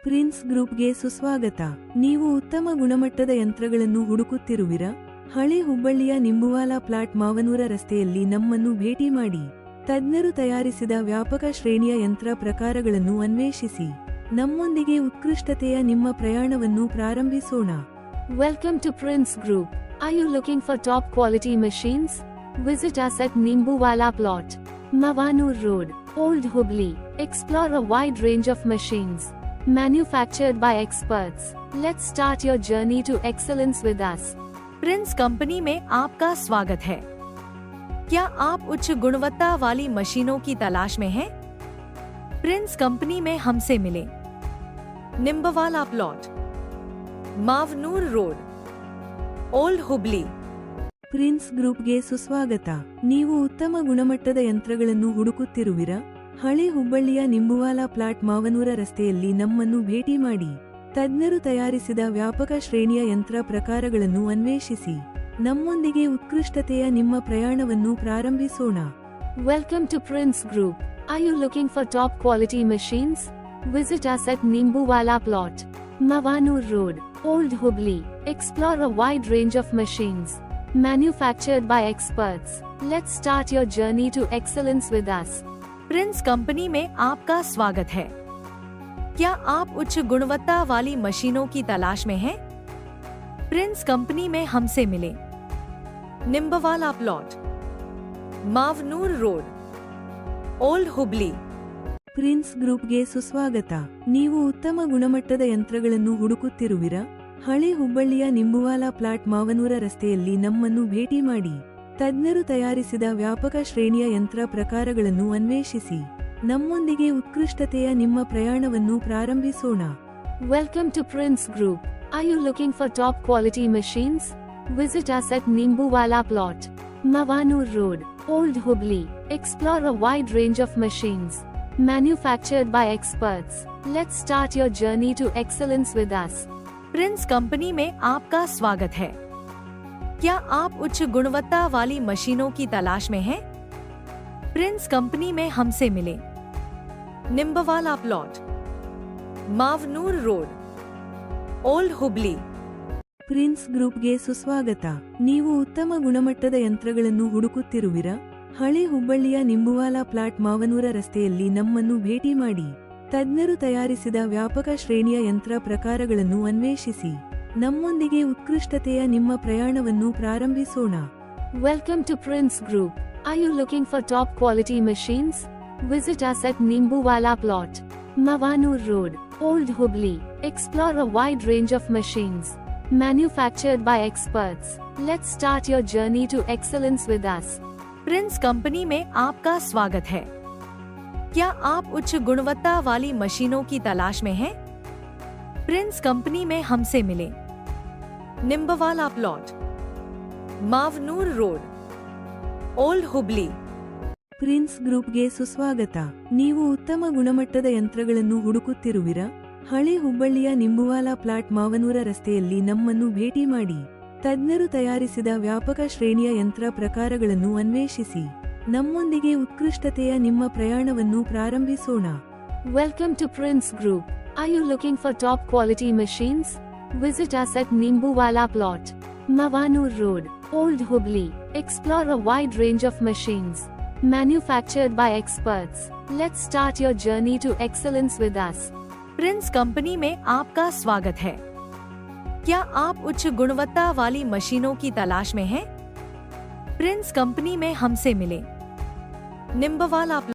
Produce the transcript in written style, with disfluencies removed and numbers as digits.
Prince ಗ್ರೂಪ್ಗೆ ಸುಸ್ವಾಗತ. ನೀವು ಉತ್ತಮ ಗುಣಮಟ್ಟದ ಯಂತ್ರಗಳನ್ನು ಹುಡುಕುತ್ತಿರುವಿರಾ? ಹಳೆ ಹುಬ್ಬಳ್ಳಿಯ ನಿಂಬುವಾಲ ಪ್ಲಾಟ್ ಮಾವನೂರ ರಸ್ತೆಯಲ್ಲಿ ನಮ್ಮನ್ನು ಭೇಟಿ ಮಾಡಿ. ತಜ್ಞರು ತಯಾರಿಸಿದ ವ್ಯಾಪಕ ಶ್ರೇಣಿಯ ಯಂತ್ರ ಪ್ರಕಾರಗಳನ್ನು ಅನ್ವೇಷಿಸಿ. ನಮ್ಮೊಂದಿಗೆ ಉತ್ಕೃಷ್ಟತೆಯ ನಿಮ್ಮ ಪ್ರಯಾಣವನ್ನು ಪ್ರಾರಂಭಿಸೋಣ. Welcome to Prince Group. Are you looking for top quality machines? Visit us at Nimbuwala Plot, Mavanur Road, Old Hubli. Explore a wide range of machines, manufactured by experts. Let's start your journey to excellence with us. Prince company में आपका स्वागत है। क्या आप उच्च गुणवत्ता वाली मशीनों की तलाश में हैं? प्रिंस कंपनी में हमसे मिलें। Nimbwala plot, Mavanur Road, Old Hubli. Prince ಗ್ರೂಪ್ಗೆ ಸುಸ್ವಾಗತ. ನೀವು ಉತ್ತಮ ಗುಣಮಟ್ಟದ ಯಂತ್ರಗಳನ್ನು ಹುಡುಕುತ್ತಿರುವಿರಾ? ಹಳೆ ಹುಬ್ಬಳ್ಳಿಯ ನಿಂಬುವಾಲ ಪ್ಲಾಟ್ ಮಾವನೂರ ರಸ್ತೆಯಲ್ಲಿ ನಮ್ಮನ್ನು ಭೇಟಿ ಮಾಡಿ. ತಜ್ಞರು ತಯಾರಿಸಿದ ವ್ಯಾಪಕ ಶ್ರೇಣಿಯ ಯಂತ್ರ ಪ್ರಕಾರಗಳನ್ನು ಅನ್ವೇಷಿಸಿ. ನಮ್ಮೊಂದಿಗೆ ಉತ್ಕೃಷ್ಟತೆಯ ನಿಮ್ಮ ಪ್ರಯಾಣವನ್ನು ಪ್ರಾರಂಭಿಸೋಣ. Welcome to Prince Group. Are you looking for top quality machines? Visit us at Nimbuwala Plot, Mavanur Road, Old Hubli. Explore a wide range of machines, manufactured by experts. Let's start your journey to excellence with us. Prince company में आपका स्वागत है। क्या आप उच्च गुणवत्ता वाली मशीनों की तलाश में हैं? प्रिंस कंपनी में हमसे मिलें। Nimbwala plot, Mavanur Road, Old Hubli. Prince ಗ್ರೂಪ್ಗೆ ಸುಸ್ವಾಗತ. ನೀವು ಉತ್ತಮ ಗುಣಮಟ್ಟದ ಯಂತ್ರಗಳನ್ನು ಹುಡುಕುತ್ತಿರುವಿರಾ? ಹಳೆ ಹುಬ್ಬಳ್ಳಿಯ ನಿಂಬುವಾಲ ಪ್ಲಾಟ್ ಮಾವನೂರ ರಸ್ತೆಯಲ್ಲಿ ನಮ್ಮನ್ನು ಭೇಟಿ ಮಾಡಿ. ತಜ್ಞರು ತಯಾರಿಸಿದ ವ್ಯಾಪಕ ಶ್ರೇಣಿಯ ಯಂತ್ರ ಪ್ರಕಾರಗಳನ್ನು ಅನ್ವೇಷಿಸಿ. ನಮ್ಮೊಂದಿಗೆ ಉತ್ಕೃಷ್ಟತೆಯ ನಿಮ್ಮ ಪ್ರಯಾಣವನ್ನು ಪ್ರಾರಂಭಿಸೋಣ. Welcome to Prince Group. Are you looking for top quality machines? Visit us at Nimbuwala Plot, Mavanur Road, Old Hubli. Explore a wide range of machines, manufactured by experts. Let's start your journey to excellence with us. Prince company में आपका स्वागत है। क्या आप उच्च गुणवत्ता वाली मशीनों की तलाश में हैं? प्रिंस कंपनी में हमसे मिलें। Nimbwala plot, Mavanur Road, Old Hubli. Prince ಗ್ರೂಪ್ಗೆ ಸುಸ್ವಾಗತ. ನೀವು ಉತ್ತಮ ಗುಣಮಟ್ಟದ ಯಂತ್ರಗಳನ್ನು ಹುಡುಕುತ್ತಿರುವಿರಾ? ಹಳೆ ಹುಬ್ಬಳ್ಳಿಯ ನಿಂಬುವಾಲ ಪ್ಲಾಟ್ ಮಾವನೂರ ರಸ್ತೆಯಲ್ಲಿ ನಮ್ಮನ್ನು ಭೇಟಿ ಮಾಡಿ. ತಜ್ಞರು ತಯಾರಿಸಿದ ವ್ಯಾಪಕ ಶ್ರೇಣಿಯ ಯಂತ್ರ ಪ್ರಕಾರಗಳನ್ನು ಅನ್ವೇಷಿಸಿ. ನಮ್ಮೊಂದಿಗೆ ಉತ್ಕೃಷ್ಟತೆಯ ನಿಮ್ಮ ಪ್ರಯಾಣವನ್ನು ಪ್ರಾರಂಭಿಸೋಣ. Welcome to Prince Group. Are you looking for top quality machines? Visit us at Nimbuwala Plot, Mavanur Road, Old Hubli. Explore a wide range of machines, manufactured by experts. Let's start your journey to excellence with us. Prince company में आपका स्वागत है। क्या आप उच्च गुणवत्ता वाली मशीनों की तलाश में हैं? प्रिंस कंपनी में हमसे मिलें। Nimbwala plot, Mavanur Road, Old Hubli. Prince ಗ್ರೂಪ್ಗೆ ಸುಸ್ವಾಗತ. ನೀವು ಉತ್ತಮ ಗುಣಮಟ್ಟದ ಯಂತ್ರಗಳನ್ನು ಹುಡುಕುತ್ತಿರುವಿರಾ? ಹಳೆ ಹುಬ್ಬಳ್ಳಿಯ ನಿಂಬುವಾಲ ಪ್ಲಾಟ್ ಮಾವನೂರ ರಸ್ತೆಯಲ್ಲಿ ನಮ್ಮನ್ನು ಭೇಟಿ ಮಾಡಿ. ತಜ್ಞರು ತಯಾರಿಸಿದ ವ್ಯಾಪಕ ಶ್ರೇಣಿಯ ಯಂತ್ರ ಪ್ರಕಾರಗಳನ್ನು ಅನ್ವೇಷಿಸಿ. ನಮ್ಮೊಂದಿಗೆ ಉತ್ಕೃಷ್ಟತೆಯ ನಿಮ್ಮ ಪ್ರಯಾಣವನ್ನು ಪ್ರಾರಂಭಿಸೋಣ. Welcome to Prince Group. Are you looking for top quality machines? Visit us at Nimbuwala Plot, Mavanur Road, Old Hubli. Explore a wide range of machines, manufactured by experts. Let's start your journey to excellence with us. Prince company में आपका स्वागत है। क्या आप उच्च गुणवत्ता वाली मशीनों की तलाश में हैं? प्रिंस कंपनी में हमसे मिलें। निम्बवाला